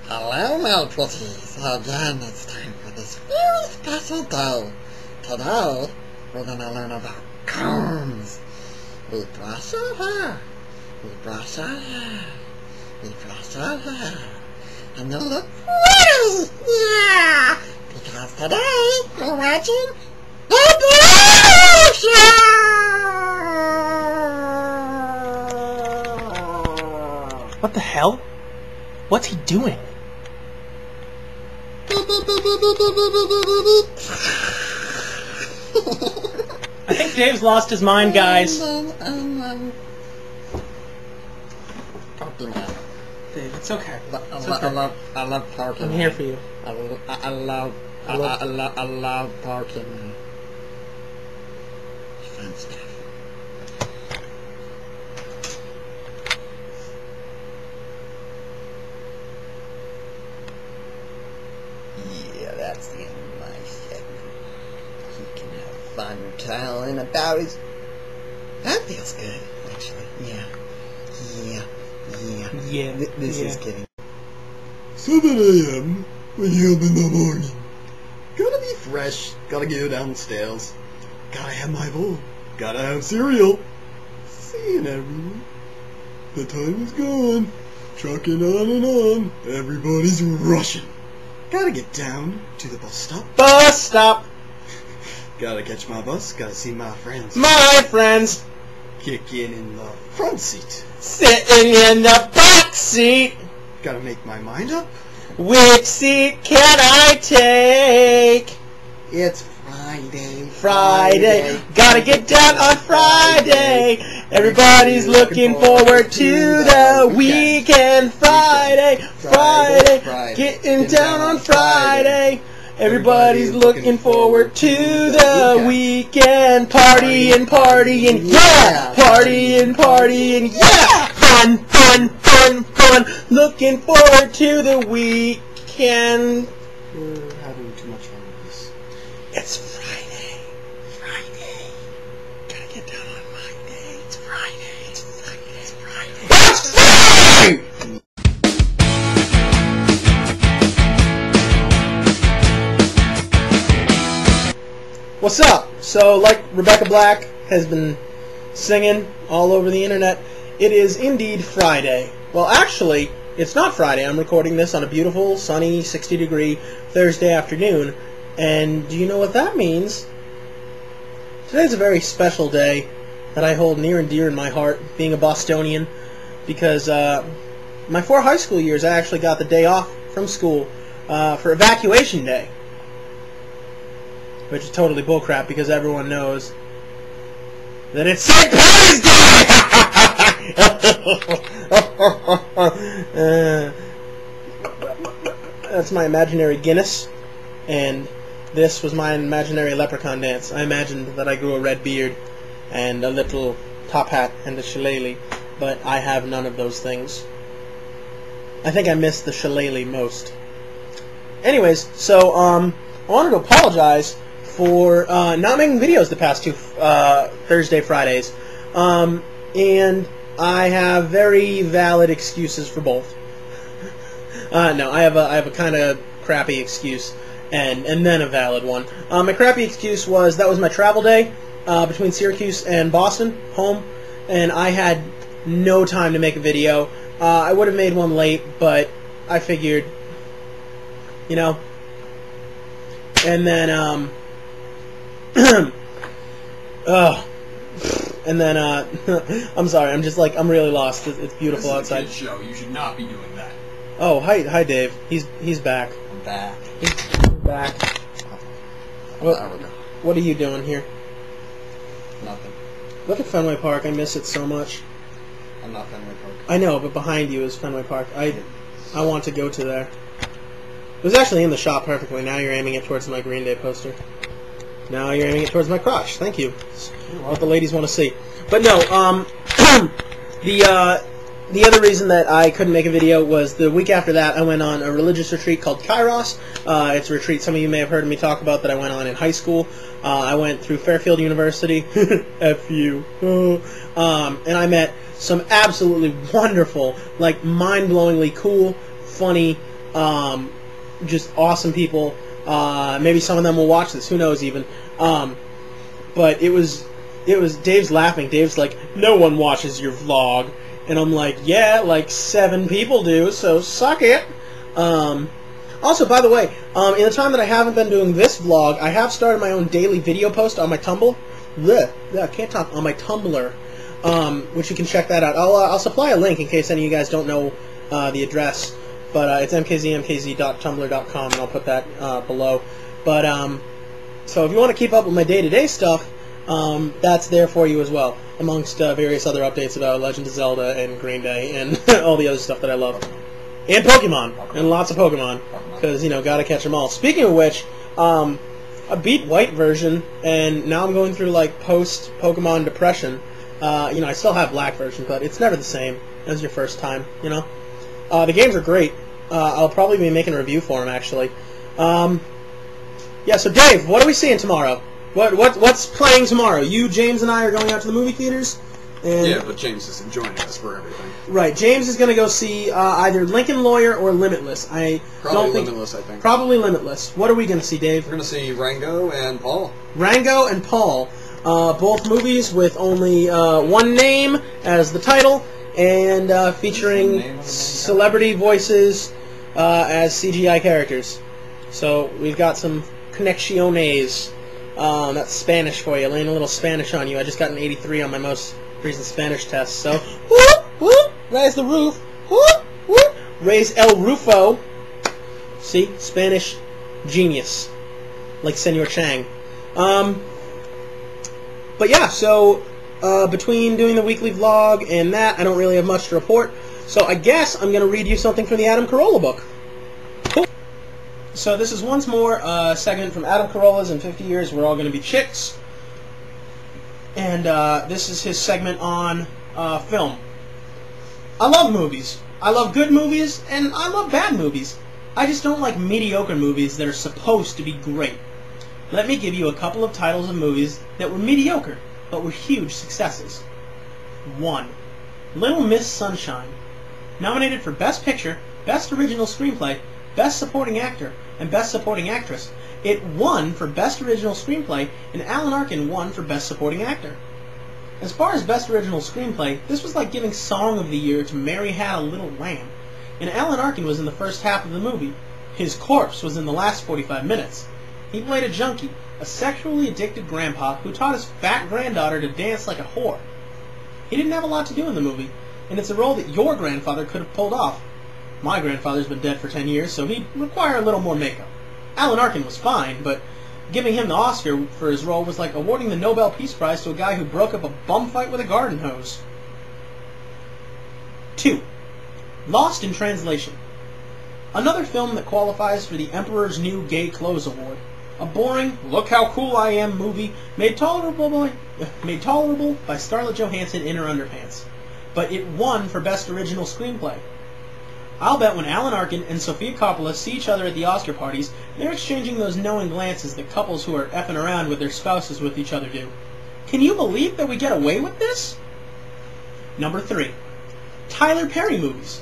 Hello, my pretties. Again, it's time for this very special day. Today, we're gonna learn about combs. We brush our hair. We brush our hair. We brush our hair. And you look pretty! Yeah! Because today, we're watching the Paddy Show! What the hell? What's he doing? I think Dave's lost his mind, guys. Dave, it's okay. It's okay. I love parking. I'm here for you. I love parking. Fun stuff. Yeah, that's the end of my segment. He can have fun telling about his... That feels good, actually. Yeah. This is kidding. 7 a.m. Wake up in the morning. Gotta be fresh. Gotta go downstairs. Gotta have my bowl. Gotta have cereal. Seeing everyone. The time is gone. Trucking on and on. Everybody's rushing. Gotta get down to the bus stop. Bus stop! Gotta catch my bus. Gotta see my friends. My friends! Kickin in the front seat. Sitting in the back seat! Gotta make my mind up. Which seat can I take? It's Friday. Friday. Gotta get down on Friday. Everybody's looking forward to the weekend. Friday. Getting down on Friday. Everybody's looking forward to the weekend. Partying, yeah! Partying, yeah! Fun! Looking forward to the weekend. We're having too much fun with this. It's Friday. Gotta get down on my day. It's Friday. It's Friday! What's up? So, like Rebecca Black has been singing all over the internet, it is indeed Friday. Well, actually, it's not Friday. I'm recording this on a beautiful, sunny, 60-degree Thursday afternoon. And do you know what that means? Today's a very special day that I hold near and dear in my heart, being a Bostonian, because my 4 high school years I actually got the day off from school for evacuation day. Which is totally bullcrap because everyone knows that it's St. Paddy's Day! That's my imaginary Guinness, and this was my imaginary leprechaun dance. I imagined that I grew a red beard and a little top hat and a shillelagh, but I have none of those things. I think I miss the shillelagh most. Anyways, so I wanted to apologize for not making videos the past 2 Thursday Fridays, and I have very valid excuses for both. No, I have a kind of crappy excuse, and then a valid one. My crappy excuse was that was my travel day between Syracuse and Boston, home, and I had no time to make a video. I would have made one late, but I figured, you know, and then and then I'm sorry, I'm really lost. It's beautiful outside. This is a kid's show. You should not be doing that. Oh, hi Dave. He's back. I'm back. He's back. What are you doing here? Nothing. Look at Fenway Park. I miss it so much. I'm not Fenway Park. I know, but behind you is Fenway Park. I want to go to there. It was actually in the shot perfectly. Now you're aiming it towards my Green Day poster. Now you're aiming it towards my crotch. Thank you. What the ladies want to see. But no, the other reason that I couldn't make a video was the week after that I went on a religious retreat called Kairos. It's a retreat some of you may have heard me talk about that I went on in high school. I went through Fairfield University, F-U, and I met some absolutely wonderful, like mind-blowingly cool, funny, Just awesome people. Maybe some of them will watch this. Who knows even. But it was Dave's laughing. Dave's like, no one watches your vlog. And I'm like, yeah, like 7 people do, so suck it. Also, by the way, in the time that I haven't been doing this vlog, I have started my own daily video post on my Tumblr. I can't talk. On my Tumblr, which you can check that out. I'll supply a link in case any of you guys don't know the address. But it's mkzmkz.tumblr.com, and I'll put that below. But so if you want to keep up with my day-to-day stuff, that's there for you as well, amongst various other updates about Legend of Zelda and Green Day and all the other stuff that I love. And Pokemon, and lots of Pokemon, because, you know, gotta catch them all. Speaking of which, I beat White version, and now I'm going through, like, post-Pokemon depression. You know, I still have Black version, but it's never the same as your first time, you know? The games are great. I'll probably be making a review for them, actually. Yeah, so Dave, what are we seeing tomorrow? What's playing tomorrow? You, James, and I are going out to the movie theaters. And yeah, but James isn't joining us for everything. Right, James is going to go see either Lincoln Lawyer or Limitless. Limitless, I think. Probably Limitless. What are we going to see, Dave? We're going to see Rango and Paul. Rango and Paul. Both movies with only one name as the title, and featuring celebrity voices as CGI characters. So we've got some conexiones. That's Spanish for you. Laying a little Spanish on you. I just got an 83 on my most recent Spanish test. So, whoop, whoop, raise the roof. Whoop, whoop, raise El Rufo. See? Spanish genius. Like Senor Chang. But yeah, so between doing the weekly vlog and that, I don't really have much to report. So I guess I'm going to read you something from the Adam Carolla book. Cool. So this is once more a segment from Adam Carolla's In 50 Years We're All Going to Be Chicks. And this is his segment on film. I love movies. I love good movies, and I love bad movies. I just don't like mediocre movies that are supposed to be great. Let me give you a couple of titles of movies that were mediocre, but were huge successes. 1. Little Miss Sunshine. Nominated for Best Picture, Best Original Screenplay, Best Supporting Actor, and Best Supporting Actress. It won for Best Original Screenplay, and Alan Arkin won for Best Supporting Actor. As far as Best Original Screenplay, this was like giving Song of the Year to Mary Had a Little Lamb. And Alan Arkin was in the first half of the movie. His corpse was in the last 45 minutes. He played a junkie, a sexually addicted grandpa who taught his fat granddaughter to dance like a whore. He didn't have a lot to do in the movie, and it's a role that your grandfather could have pulled off. My grandfather's been dead for 10 years, so he'd require a little more makeup. Alan Arkin was fine, but giving him the Oscar for his role was like awarding the Nobel Peace Prize to a guy who broke up a bum fight with a garden hose. 2. Lost in Translation. Another film that qualifies for the Emperor's New Gay Clothes Award. A boring, look-how-cool-I-am movie made tolerable by Scarlett Johansson in her underpants. But it won for Best Original Screenplay. I'll bet when Alan Arkin and Sofia Coppola see each other at the Oscar parties, they're exchanging those knowing glances that couples who are effing around with their spouses with each other do. Can you believe that we get away with this? Number 3. Tyler Perry movies.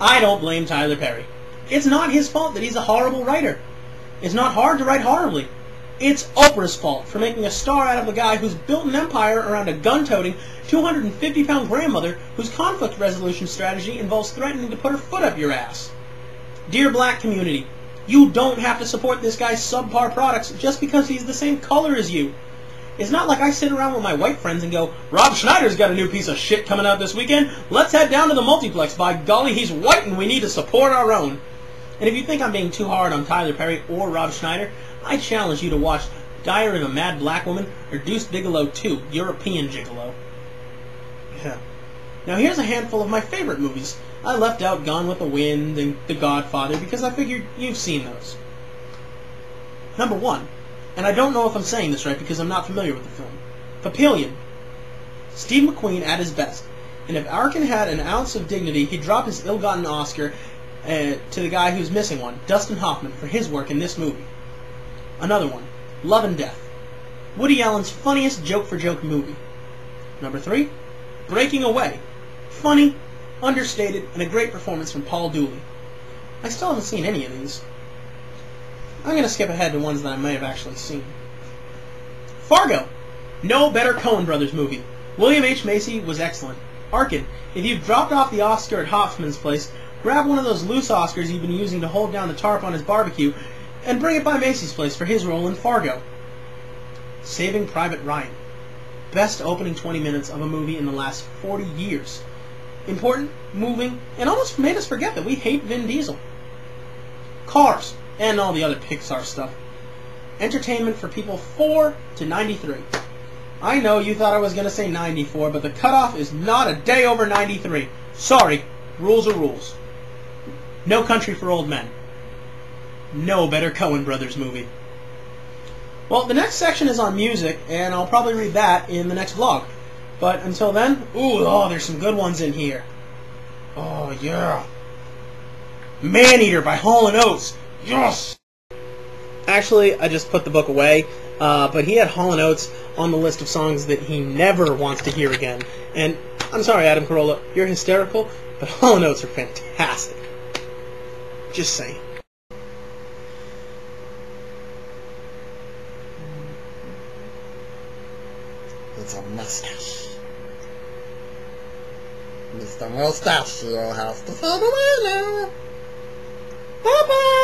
I don't blame Tyler Perry. It's not his fault that he's a horrible writer. It's not hard to write horribly. It's Oprah's fault for making a star out of a guy who's built an empire around a gun-toting, 250-pound grandmother whose conflict resolution strategy involves threatening to put her foot up your ass. Dear black community, you don't have to support this guy's subpar products just because he's the same color as you. It's not like I sit around with my white friends and go, Rob Schneider's got a new piece of shit coming out this weekend. Let's head down to the multiplex. By golly, he's white and we need to support our own. And if you think I'm being too hard on Tyler Perry or Rob Schneider, I challenge you to watch Diary of a Mad Black Woman or Deuce Bigelow 2, European Gigolo. Yeah. Now here's a handful of my favorite movies. I left out Gone with the Wind and The Godfather because I figured you've seen those. Number 1, and I don't know if I'm saying this right because I'm not familiar with the film, Papillion. Steve McQueen at his best, and if Arkin had an ounce of dignity, he'd drop his ill-gotten Oscar to the guy who's missing one, Dustin Hoffman, for his work in this movie. Another one, Love and Death. Woody Allen's funniest joke-for-joke movie. Number 3, Breaking Away. Funny, understated, and a great performance from Paul Dooley. I still haven't seen any of these. I'm going to skip ahead to ones that I may have actually seen. Fargo. No better Coen Brothers movie. William H. Macy was excellent. Arkin, if you've dropped off the Oscar at Hoffman's place, grab one of those loose Oscars you've been using to hold down the tarp on his barbecue, and bring it by Macy's place for his role in Fargo. Saving Private Ryan. Best opening 20 minutes of a movie in the last 40 years. Important, moving, and almost made us forget that we hate Vin Diesel. Cars, and all the other Pixar stuff. Entertainment for people 4 to 93. I know you thought I was going to say 94, but the cutoff is not a day over 93. Sorry, rules are rules. No Country for Old Men. No better Coen Brothers movie. Well, the next section is on music, and I'll probably read that in the next vlog. But until then, there's some good ones in here. Oh, yeah. Maneater by Hall & Oates. Yes! Actually, I just put the book away, but he had Hall & Oates on the list of songs that he never wants to hear again. And I'm sorry, Adam Carolla, you're hysterical, but Hall & Oates are fantastic. Just saying. It's a mustache. Mr. Mustachio has to fade away now. Bye-bye!